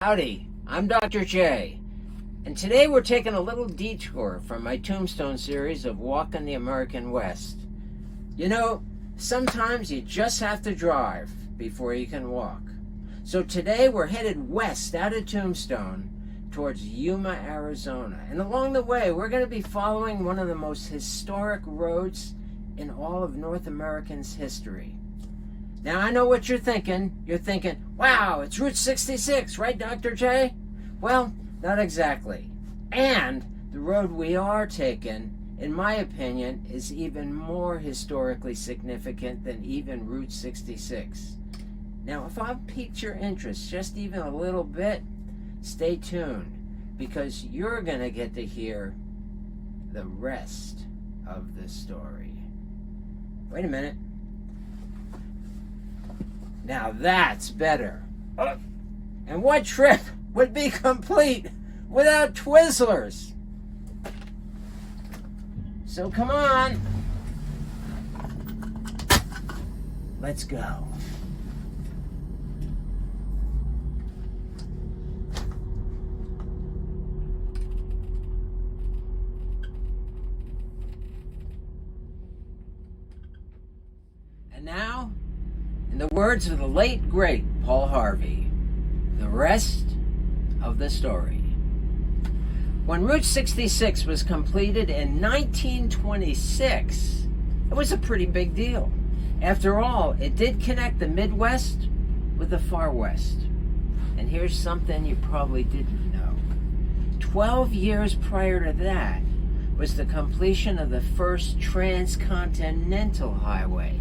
Howdy, I'm Dr. J, and today we're taking a little detour from my Tombstone series of Walking the American West. You know, sometimes you just have to drive before you can walk. So today we're headed west out of Tombstone towards Yuma, Arizona. And along the way, we're going to be following one of the most historic roads in all of North American's history. Now, I know what you're thinking. You're thinking, wow, it's Route 66, right, Dr. J? Well, not exactly. And the road we are taking, in my opinion, is even more historically significant than even Route 66. Now, if I've piqued your interest just even a little bit, stay tuned, because you're going to get to hear the rest of the story. Wait a minute. Now that's better. And what trip would be complete without Twizzlers? So come on. Let's go. And now, in the words of the late, great Paul Harvey, the rest of the story. When Route 66 was completed in 1926, it was a pretty big deal. After all, it did connect the Midwest with the Far West. And here's something you probably didn't know. 12 years prior to that was the completion of the first transcontinental highway.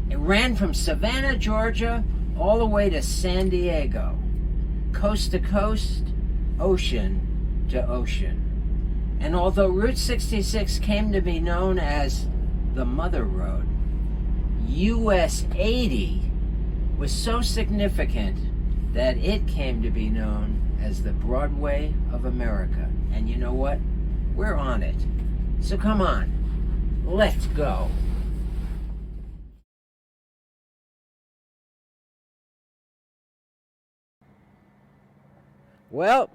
It ran from Savannah, Georgia, all the way to San Diego, coast to coast, ocean to ocean. And although Route 66 came to be known as the Mother Road, US 80 was so significant that it came to be known as the Broadway of America. And you know what? We're on it. So come on, let's go. Well,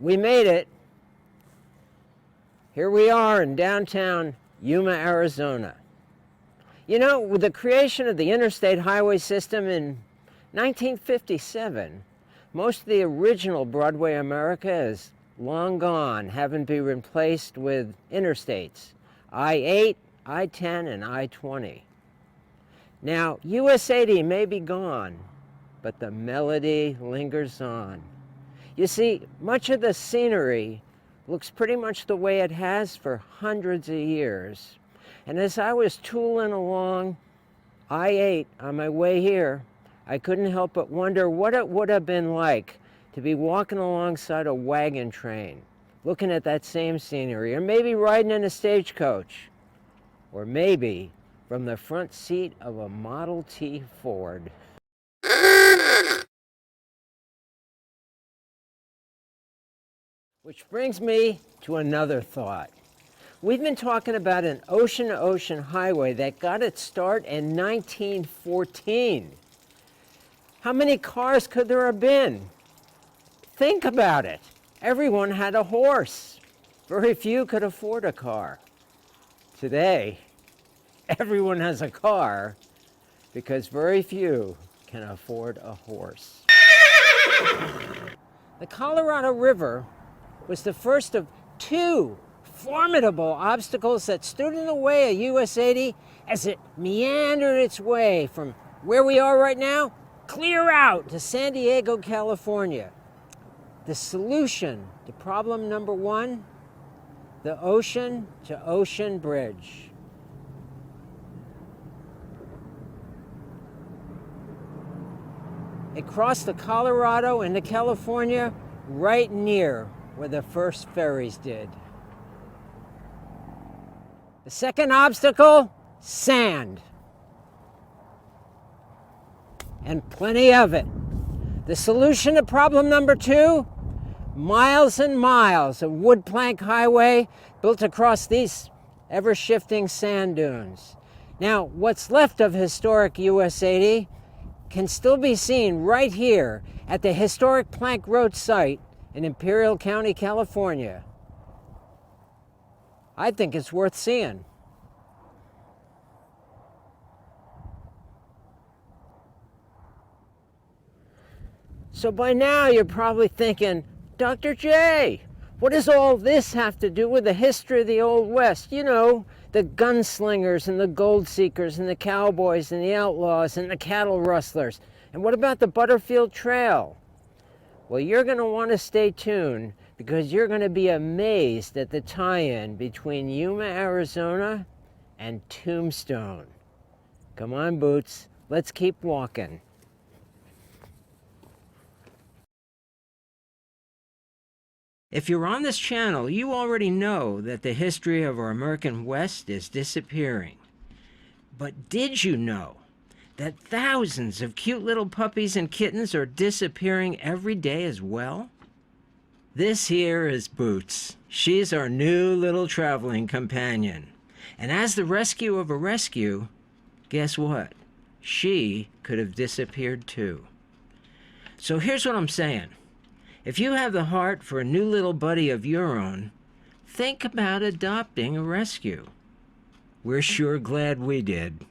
we made it. Here we are in downtown Yuma, Arizona. You know, with the creation of the interstate highway system in 1957, most of the original Broadway America is long gone, having been replaced with interstates, I-8, I-10, and I-20. Now, US 80 may be gone, but the melody lingers on. You see, much of the scenery looks pretty much the way it has for hundreds of years. And as I was tooling along I-8 on my way here, I couldn't help but wonder what it would have been like to be walking alongside a wagon train, looking at that same scenery, or maybe riding in a stagecoach, or maybe from the front seat of a Model T Ford. Which brings me to another thought. We've been talking about an ocean-to-ocean highway that got its start in 1914. How many cars could there have been? Think about it. Everyone had a horse. Very few could afford a car. Today, everyone has a car because very few can afford a horse. The Colorado River was the first of two formidable obstacles that stood in the way of US 80 as it meandered its way from where we are right now, clear out to San Diego, California. The solution to problem number one, the ocean-to-ocean bridge. It crossed the Colorado into California right near where the first ferries did. The second obstacle, sand. And plenty of it. The solution to problem number two, miles and miles of wood plank highway built across these ever-shifting sand dunes. Now, what's left of historic US 80 can still be seen right here at the historic Plank Road site in Imperial County, California. I think it's worth seeing. So by now you're probably thinking, Dr. J, what does all this have to do with the history of the Old West? You know, the gunslingers and the gold seekers and the cowboys and the outlaws and the cattle rustlers. And what about the Butterfield Trail? Well, you're going to want to stay tuned because you're going to be amazed at the tie-in between Yuma, Arizona and Tombstone. Come on, Boots, let's keep walking. If you're on this channel, you already know that the history of our American West is disappearing. But did you know that thousands of cute little puppies and kittens are disappearing every day as well? This here is Boots. She's our new little traveling companion. And as the rescue of a rescue, guess what? She could have disappeared too. So here's what I'm saying. If you have the heart for a new little buddy of your own, think about adopting a rescue. We're sure glad we did.